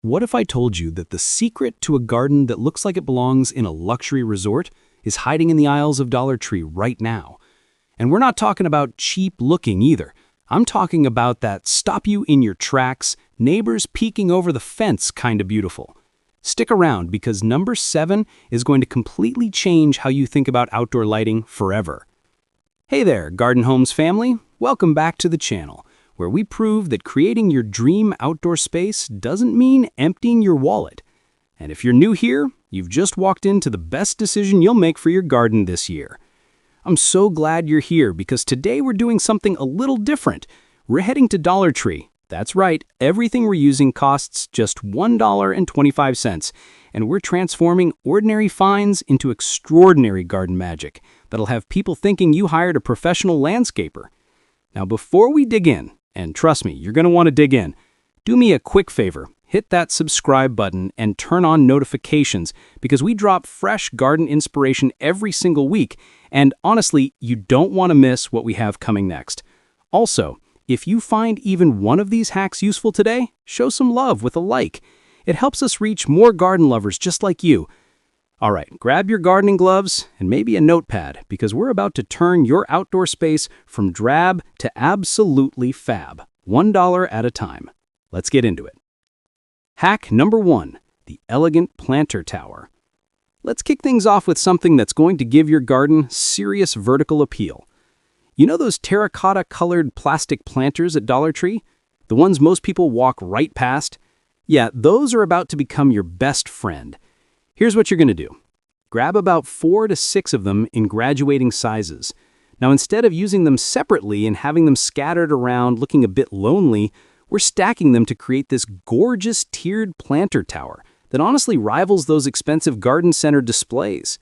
What if I told you that the secret to a garden that looks like it belongs in a luxury resort is hiding in the aisles of Dollar Tree right now? And we're not talking about cheap looking either. I'm talking about that stop you in your tracks, neighbors peeking over the fence kind of beautiful. Stick around because number 7 is going to completely change how you think about outdoor lighting forever. Hey there, Garden Homes family. Welcome back to the channel, where we prove that creating your dream outdoor space doesn't mean emptying your wallet. And if you're new here, you've just walked into the best decision you'll make for your garden this year. I'm so glad you're here because today we're doing something a little different. We're heading to Dollar Tree. That's right, everything we're using costs just $1.25, and we're transforming ordinary finds into extraordinary garden magic that'll have people thinking you hired a professional landscaper. Now, before we dig in, and trust me, you're going to want to dig in, do me a quick favor. Hit that subscribe button and turn on notifications because we drop fresh garden inspiration every single week, and honestly, you don't want to miss what we have coming next. Also, if you find even one of these hacks useful today, show some love with a like. It helps us reach more garden lovers just like you. All right, grab your gardening gloves and maybe a notepad because we're about to turn your outdoor space from drab to absolutely fab, $1 at a time. Let's get into it. Hack number 1, the elegant planter tower. Let's kick things off with something that's going to give your garden serious vertical appeal. You know those terracotta-colored plastic planters at Dollar Tree? The ones most people walk right past? Yeah, those are about to become your best friend. Here's what you're going to do. Grab about 4 to 6 of them in graduating sizes. Now, instead of using them separately and having them scattered around looking a bit lonely, we're stacking them to create this gorgeous tiered planter tower that honestly rivals those expensive garden center displays.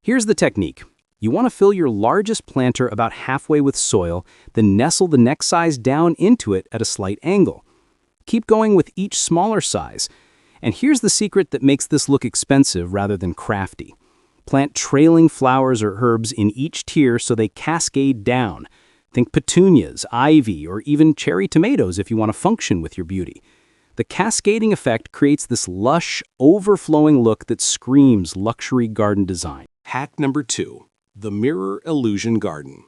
Here's the technique. You want to fill your largest planter about halfway with soil, then nestle the next size down into it at a slight angle. Keep going with each smaller size. And here's the secret that makes this look expensive rather than crafty. Plant trailing flowers or herbs in each tier so they cascade down. Think petunias, ivy, or even cherry tomatoes if you want to function with your beauty. The cascading effect creates this lush, overflowing look that screams luxury garden design. Hack number 2, the mirror illusion garden.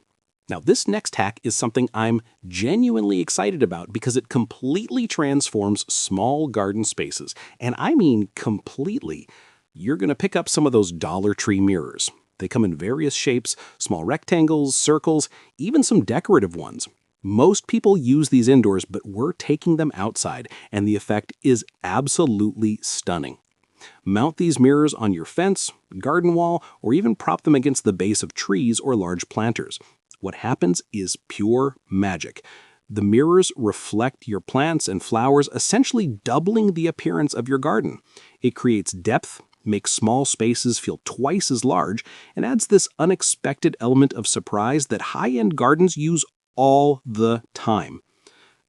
Now, this next hack is something I'm genuinely excited about because it completely transforms small garden spaces. And I mean completely. You're going to pick up some of those Dollar Tree mirrors. They come in various shapes, small rectangles, circles, even some decorative ones. Most people use these indoors, but we're taking them outside, and the effect is absolutely stunning. Mount these mirrors on your fence, garden wall, or even prop them against the base of trees or large planters. What happens is pure magic. The mirrors reflect your plants and flowers, essentially doubling the appearance of your garden. It creates depth, makes small spaces feel twice as large, and adds this unexpected element of surprise that high-end gardens use all the time.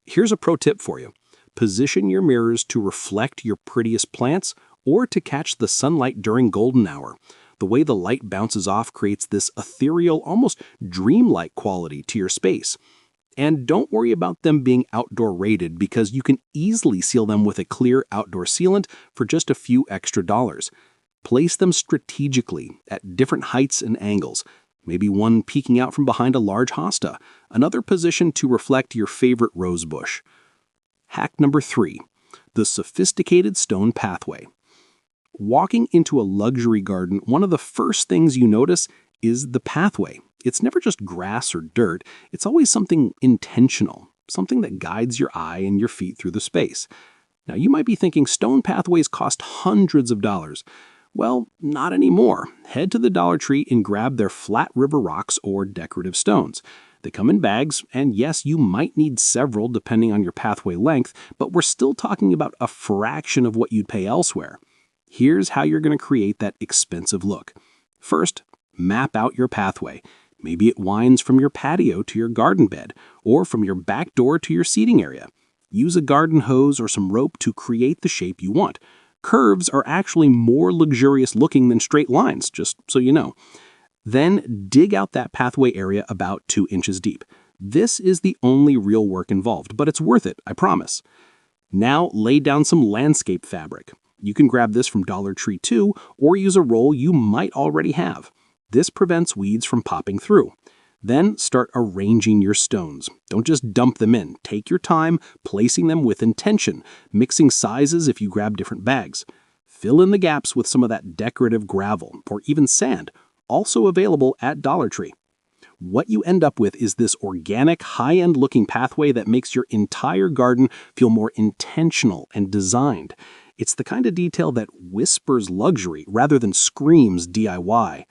Here's a pro tip for you. Position your mirrors to reflect your prettiest plants or to catch the sunlight during golden hour. The way the light bounces off creates this ethereal, almost dreamlike quality to your space. And don't worry about them being outdoor rated because you can easily seal them with a clear outdoor sealant for just a few extra dollars. Place them strategically at different heights and angles. Maybe one peeking out from behind a large hosta, another position to reflect your favorite rose bush. Hack number 3, the sophisticated stone pathway. Walking into a luxury garden, one of the first things you notice is the pathway. It's never just grass or dirt, it's always something intentional, something that guides your eye and your feet through the space. Now, you might be thinking stone pathways cost hundreds of dollars. Well, not anymore. Head to the Dollar Tree and grab their flat river rocks or decorative stones. They come in bags, and yes, you might need several depending on your pathway length, but we're still talking about a fraction of what you'd pay elsewhere. Here's how you're going to create that expensive look. First, map out your pathway. Maybe it winds from your patio to your garden bed, or from your back door to your seating area. Use a garden hose or some rope to create the shape you want. Curves are actually more luxurious looking than straight lines, just so you know. Then dig out that pathway area about 2 inches deep. This is the only real work involved, but it's worth it, I promise. Now lay down some landscape fabric. You can grab this from Dollar Tree too, or use a roll you might already have. This prevents weeds from popping through. Then start arranging your stones. Don't just dump them in. Take your time placing them with intention, mixing sizes if you grab different bags. Fill in the gaps with some of that decorative gravel or even sand, also available at Dollar Tree. What you end up with is this organic, high-end looking pathway that makes your entire garden feel more intentional and designed. It's the kind of detail that whispers luxury rather than screams DIY.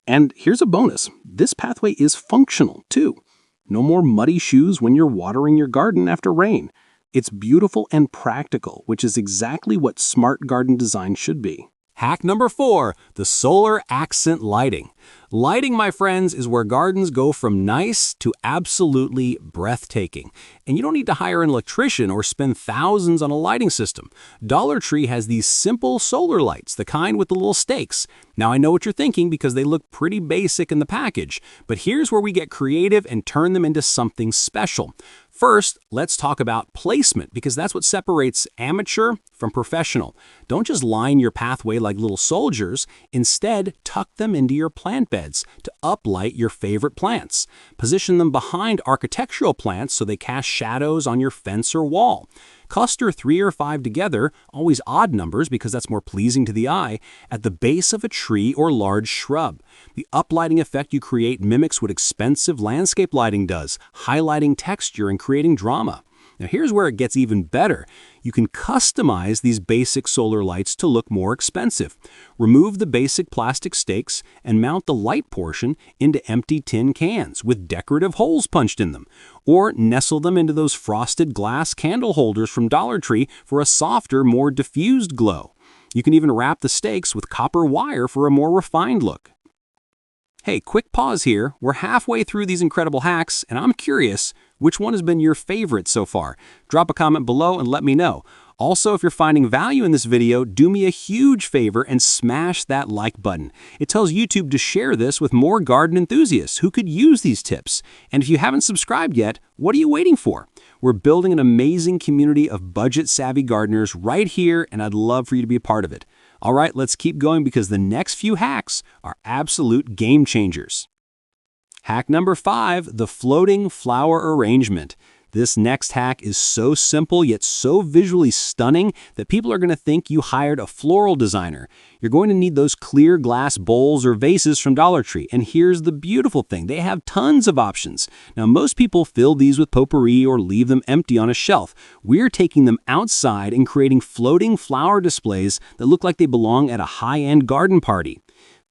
And here's a bonus. This pathway is functional, too. No more muddy shoes when you're watering your garden after rain. It's beautiful and practical, which is exactly what smart garden design should be. Hack number 4, the solar accent lighting. Lighting, my friends, is where gardens go from nice to absolutely breathtaking. And you don't need to hire an electrician or spend thousands on a lighting system. Dollar Tree has these simple solar lights, the kind with the little stakes. Now I know what you're thinking because they look pretty basic in the package, but here's where we get creative and turn them into something special. First, let's talk about placement because that's what separates amateur from professional. Don't just line your pathway like little soldiers. Instead, tuck them into your plant beds to uplight your favorite plants. Position them behind architectural plants so they cast shadows on your fence or wall. Cluster 3 or 5 together, always odd numbers because that's more pleasing to the eye, at the base of a tree or large shrub. The uplighting effect you create mimics what expensive landscape lighting does, highlighting texture and creating drama. Now here's where it gets even better. You can customize these basic solar lights to look more expensive. Remove the basic plastic stakes and mount the light portion into empty tin cans with decorative holes punched in them. Or nestle them into those frosted glass candle holders from Dollar Tree for a softer, more diffused glow. You can even wrap the stakes with copper wire for a more refined look. Hey, quick pause here. We're halfway through these incredible hacks, and I'm curious, which one has been your favorite so far? Drop a comment below and let me know. Also, if you're finding value in this video, do me a huge favor and smash that like button. It tells YouTube to share this with more garden enthusiasts who could use these tips. And if you haven't subscribed yet, what are you waiting for? We're building an amazing community of budget-savvy gardeners right here, and I'd love for you to be a part of it. All right, let's keep going because the next few hacks are absolute game changers. Hack number 5, the floating flower arrangement. This next hack is so simple yet so visually stunning that people are going to think you hired a floral designer. You're going to need those clear glass bowls or vases from Dollar Tree. And here's the beautiful thing. They have tons of options. Now, most people fill these with potpourri or leave them empty on a shelf. We're taking them outside and creating floating flower displays that look like they belong at a high-end garden party.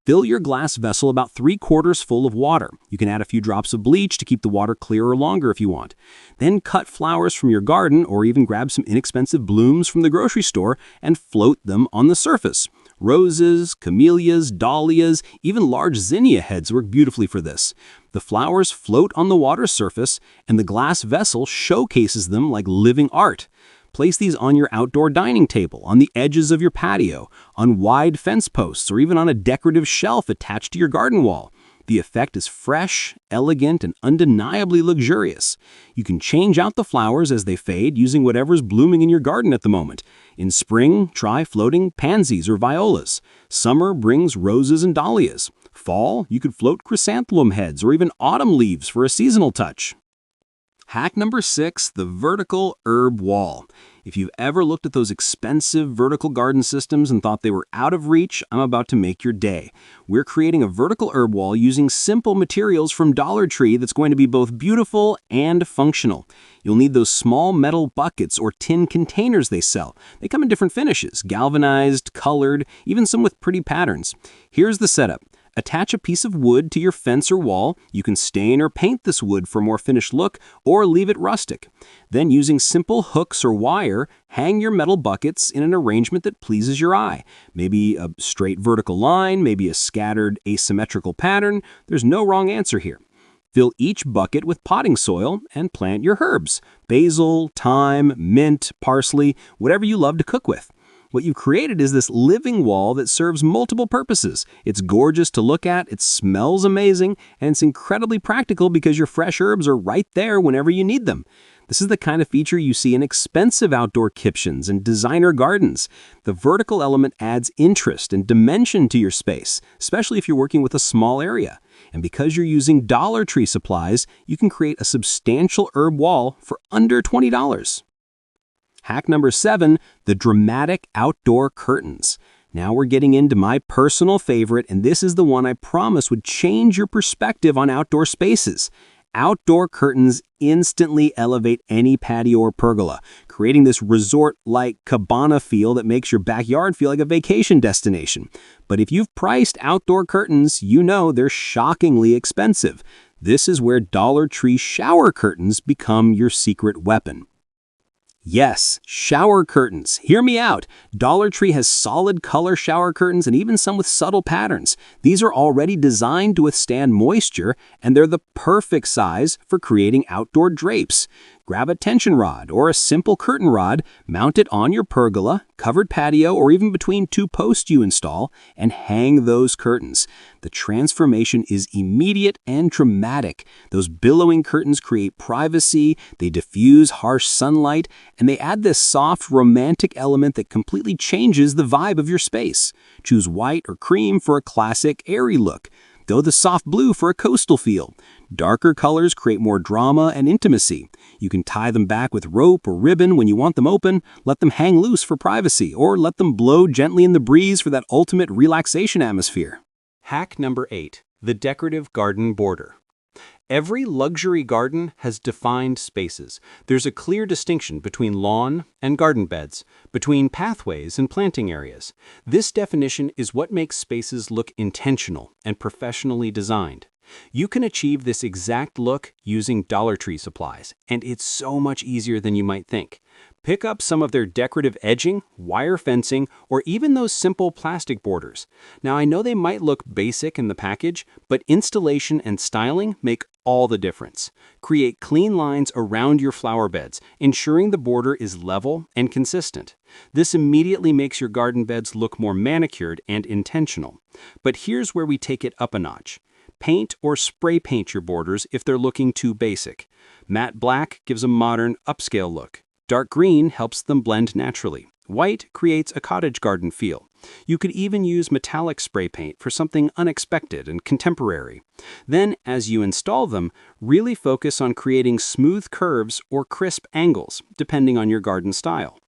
Fill your glass vessel about 3/4 full of water. You can add a few drops of bleach to keep the water clearer longer if you want. Then cut flowers from your garden or even grab some inexpensive blooms from the grocery store and float them on the surface. Roses, camellias, dahlias, even large zinnia heads work beautifully for this. The flowers float on the water surface and the glass vessel showcases them like living art. Place these on your outdoor dining table, on the edges of your patio, on wide fence posts, or even on a decorative shelf attached to your garden wall. The effect is fresh, elegant, and undeniably luxurious. You can change out the flowers as they fade using whatever's blooming in your garden at the moment. In spring, try floating pansies or violas. Summer brings roses and dahlias. Fall, you could float chrysanthemum heads or even autumn leaves for a seasonal touch. Hack number 6, the vertical herb wall. If you've ever looked at those expensive vertical garden systems and thought they were out of reach, I'm about to make your day. We're creating a vertical herb wall using simple materials from Dollar Tree that's going to be both beautiful and functional. You'll need those small metal buckets or tin containers they sell. They come in different finishes, galvanized, colored, even some with pretty patterns. Here's the setup. Attach a piece of wood to your fence or wall. You can stain or paint this wood for a more finished look or leave it rustic. Then using simple hooks or wire, hang your metal buckets in an arrangement that pleases your eye. Maybe a straight vertical line, maybe a scattered asymmetrical pattern. There's no wrong answer here. Fill each bucket with potting soil and plant your herbs. Basil, thyme, mint, parsley, whatever you love to cook with. What you've created is this living wall that serves multiple purposes. It's gorgeous to look at, it smells amazing, and it's incredibly practical because your fresh herbs are right there whenever you need them. This is the kind of feature you see in expensive outdoor kitchens and designer gardens. The vertical element adds interest and dimension to your space, especially if you're working with a small area. And because you're using Dollar Tree supplies, you can create a substantial herb wall for under $20. Hack number 7, the dramatic outdoor curtains. Now we're getting into my personal favorite, and this is the one I promise would change your perspective on outdoor spaces. Outdoor curtains instantly elevate any patio or pergola, creating this resort-like cabana feel that makes your backyard feel like a vacation destination. But if you've priced outdoor curtains, you know they're shockingly expensive. This is where Dollar Tree shower curtains become your secret weapon. Yes, shower curtains. Hear me out. Dollar Tree has solid color shower curtains and even some with subtle patterns. These are already designed to withstand moisture, and they're the perfect size for creating outdoor drapes. Grab a tension rod or a simple curtain rod, mount it on your pergola, covered patio, or even between two posts you install, and hang those curtains. The transformation is immediate and dramatic. Those billowing curtains create privacy, they diffuse harsh sunlight, and they add this soft, romantic element that completely changes the vibe of your space. Choose white or cream for a classic, airy look. Go the soft blue for a coastal feel. Darker colors create more drama and intimacy. You can tie them back with rope or ribbon when you want them open, let them hang loose for privacy, or let them blow gently in the breeze for that ultimate relaxation atmosphere. Hack number 8, the decorative garden border. Every luxury garden has defined spaces. There's a clear distinction between lawn and garden beds, between pathways and planting areas. This definition is what makes spaces look intentional and professionally designed. You can achieve this exact look using Dollar Tree supplies, and it's so much easier than you might think. Pick up some of their decorative edging, wire fencing, or even those simple plastic borders. Now, I know they might look basic in the package, but installation and styling make all the difference. Create clean lines around your flower beds, ensuring the border is level and consistent. This immediately makes your garden beds look more manicured and intentional. But here's where we take it up a notch. Paint or spray paint your borders if they're looking too basic. Matte black gives a modern, upscale look. Dark green helps them blend naturally. White creates a cottage garden feel. You could even use metallic spray paint for something unexpected and contemporary. Then, as you install them, really focus on creating smooth curves or crisp angles, depending on your garden style.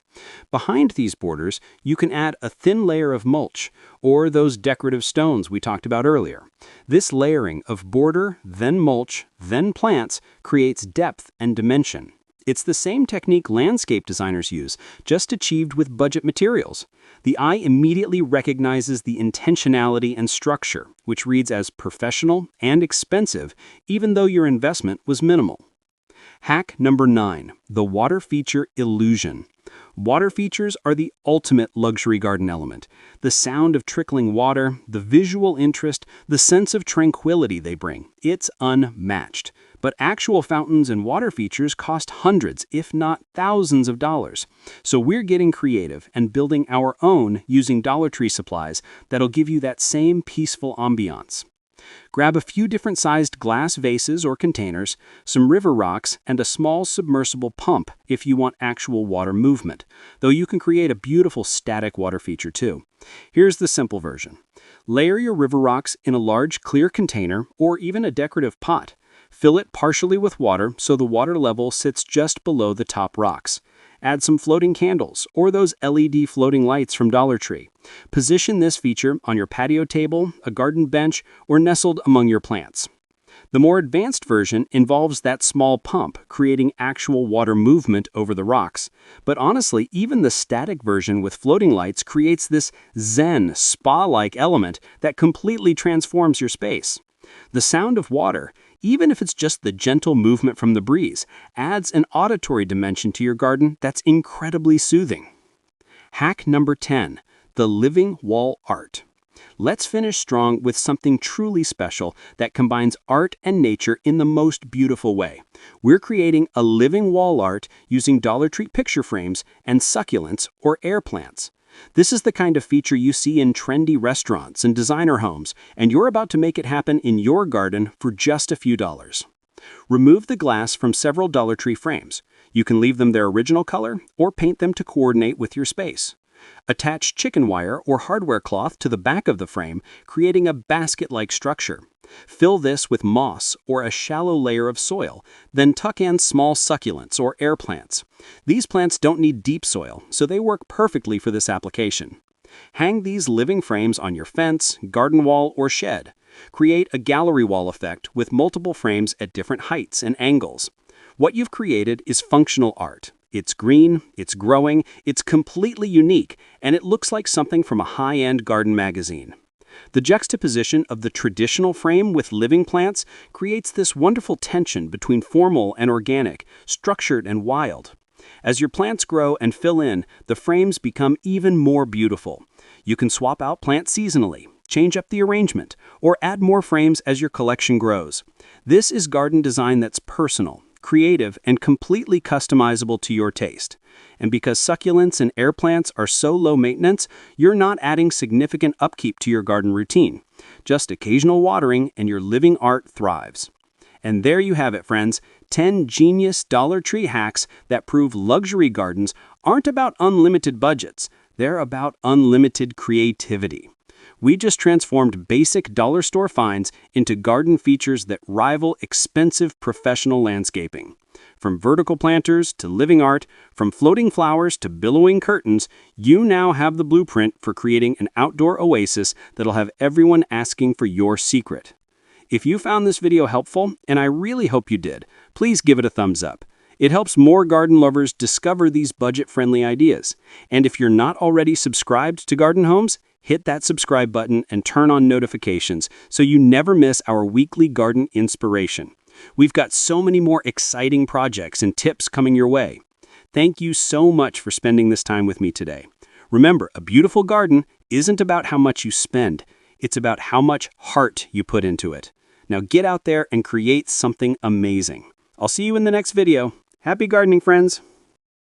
Behind these borders, you can add a thin layer of mulch, or those decorative stones we talked about earlier. This layering of border, then mulch, then plants creates depth and dimension. It's the same technique landscape designers use, just achieved with budget materials. The eye immediately recognizes the intentionality and structure, which reads as professional and expensive, even though your investment was minimal. Hack number 9, the water feature illusion. Water features are the ultimate luxury garden element. The sound of trickling water, the visual interest, the sense of tranquility they bring. It's unmatched. But actual fountains and water features cost hundreds, if not thousands of dollars. So we're getting creative and building our own using Dollar Tree supplies that'll give you that same peaceful ambiance. Grab a few different sized glass vases or containers, some river rocks, and a small submersible pump if you want actual water movement, though you can create a beautiful static water feature too. Here's the simple version. Layer your river rocks in a large clear container or even a decorative pot. Fill it partially with water so the water level sits just below the top rocks. Add some floating candles or those LED floating lights from Dollar Tree. Position this feature on your patio table, a garden bench, or nestled among your plants. The more advanced version involves that small pump, creating actual water movement over the rocks. But honestly, even the static version with floating lights creates this zen, spa-like element that completely transforms your space. The sound of water, even if it's just the gentle movement from the breeze, adds an auditory dimension to your garden that's incredibly soothing. Hack number 10, the living wall art. Let's finish strong with something truly special that combines art and nature in the most beautiful way. We're creating a living wall art using Dollar Tree picture frames and succulents or air plants. This is the kind of feature you see in trendy restaurants and designer homes, and you're about to make it happen in your garden for just a few dollars. Remove the glass from several Dollar Tree frames. You can leave them their original color or paint them to coordinate with your space. Attach chicken wire or hardware cloth to the back of the frame, creating a basket-like structure. Fill this with moss or a shallow layer of soil, then tuck in small succulents or air plants. These plants don't need deep soil, so they work perfectly for this application. Hang these living frames on your fence, garden wall, or shed. Create a gallery wall effect with multiple frames at different heights and angles. What you've created is functional art. It's green, it's growing, it's completely unique, and it looks like something from a high-end garden magazine. The juxtaposition of the traditional frame with living plants creates this wonderful tension between formal and organic, structured and wild. As your plants grow and fill in, the frames become even more beautiful. You can swap out plants seasonally, change up the arrangement, or add more frames as your collection grows. This is garden design that's personal, creative, and completely customizable to your taste. And because succulents and air plants are so low maintenance, you're not adding significant upkeep to your garden routine. Just occasional watering and your living art thrives. And there you have it, friends, 10 genius Dollar Tree hacks that prove luxury gardens aren't about unlimited budgets. They're about unlimited creativity. We just transformed basic dollar store finds into garden features that rival expensive professional landscaping. From vertical planters to living art, from floating flowers to billowing curtains, you now have the blueprint for creating an outdoor oasis that'll have everyone asking for your secret. If you found this video helpful, and I really hope you did, please give it a thumbs up. It helps more garden lovers discover these budget-friendly ideas. And if you're not already subscribed to Garden Homes, hit that subscribe button and turn on notifications so you never miss our weekly garden inspiration. We've got so many more exciting projects and tips coming your way. Thank you so much for spending this time with me today. Remember, a beautiful garden isn't about how much you spend. It's about how much heart you put into it. Now get out there and create something amazing. I'll see you in the next video. Happy gardening, friends!